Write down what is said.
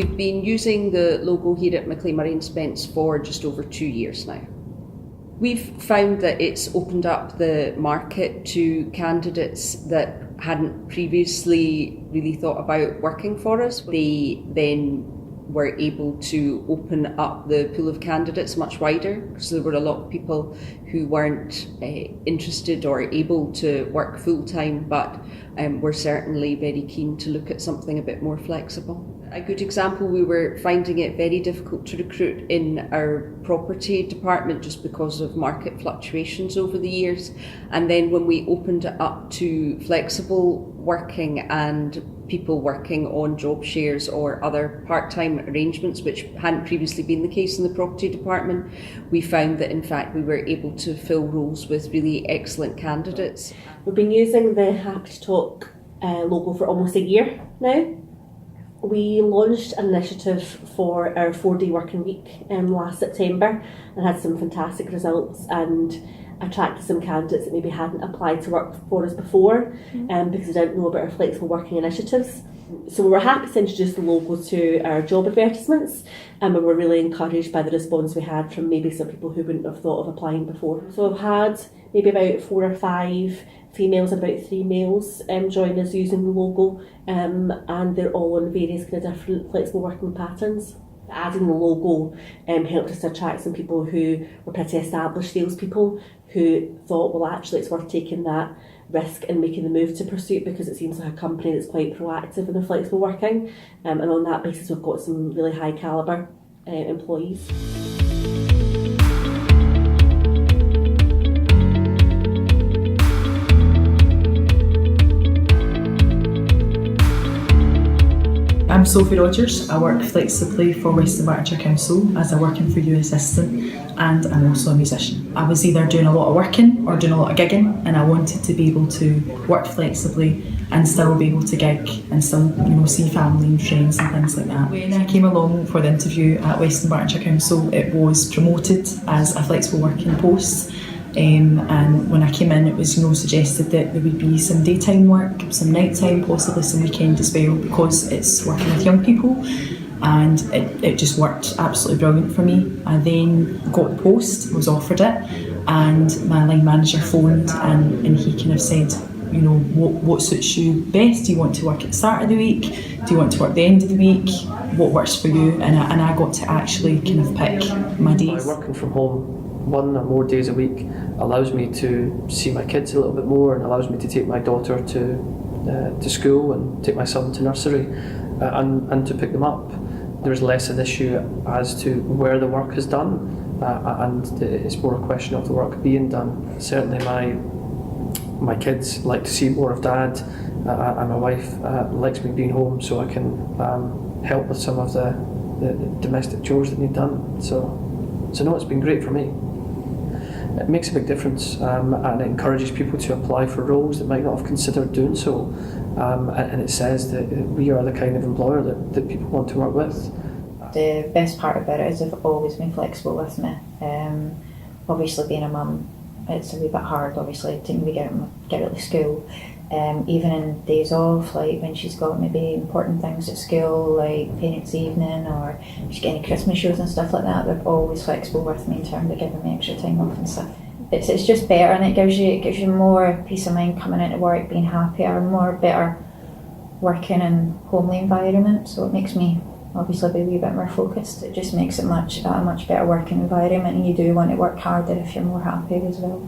We've been using the logo here at Macleay Murray and Spence for just over 2 years now. We've found that it's opened up the market to candidates that hadn't previously really thought about working for us. They then were able to open up the pool of candidates much wider, because there were a lot of people who weren't interested or able to work full-time, but were certainly very keen to look at something a bit more flexible. A good example, we were finding it very difficult to recruit in our property department just because of market fluctuations over the years. And then when we opened it up to flexible working and people working on job shares or other part-time arrangements, which hadn't previously been the case in the property department, we found that in fact we were able to fill roles with really excellent candidates. We've been using the Happy to Talk logo for almost a year now. We launched an initiative for our 4-day working week last September and had some fantastic results and attracted some candidates that maybe hadn't applied to work for us before because they didn't know about our flexible working initiatives. So we were happy to introduce the logo to our job advertisements, and we were really encouraged by the response we had from maybe some people who wouldn't have thought of applying before. So I've had maybe about 4 or 5 females and about 3 males join us using the logo, and they're all on various kind of different flexible working patterns. Adding the logo helped us to attract some people who were pretty established salespeople who thought, well, actually it's worth taking that risk and making the move to Pursuit because it seems like a company that's quite proactive in their flexible working, and on that basis we've got some really high calibre employees. I'm Sophie Rogers. I work flexibly for West Bartonshire Council as a working for you assistant, and I'm also a musician. I was either doing a lot of working or doing a lot of gigging, and I wanted to be able to work flexibly and still be able to gig and still, see family and friends and things like that. When I came along for the interview at West Bartonshire Council, it was promoted as a flexible working post. And when I came in, it was suggested that there would be some daytime work, some nighttime, possibly some weekend as well, because it's working with young people, and it just worked absolutely brilliant for me. I then got the post, was offered it, and my line manager phoned and he kind of said, what suits you best? Do you want to work at the start of the week? Do you want to work the end of the week? What works for you? And I got to actually kind of pick my days. Working from home 1 or more days a week allows me to see my kids a little bit more, and allows me to take my daughter to school and take my son to nursery and to pick them up. There's less an issue as to where the work is done, and it's more a question of the work being done. Certainly my kids like to see more of Dad, and my wife likes me being home so I can help with some of the domestic chores that need done. So no, it's been great for me. It makes a big difference, and it encourages people to apply for roles that might not have considered doing so, and it says that we are the kind of employer that people want to work with. The best part about it is they've always been flexible with me. Obviously being a mum, it's a wee bit hard, obviously, to maybe get her to school. Even in days off, like when she's got maybe important things at school, like parents' evening, or she's getting Christmas shows and stuff like that, they're always flexible with me in terms of giving me extra time off and stuff. It's just better, and it gives you more peace of mind coming into work, being happier, more better working in homely environment. So it makes me obviously be a wee bit more focused. It just makes it a much better working environment, and you do want to work harder if you're more happy as well.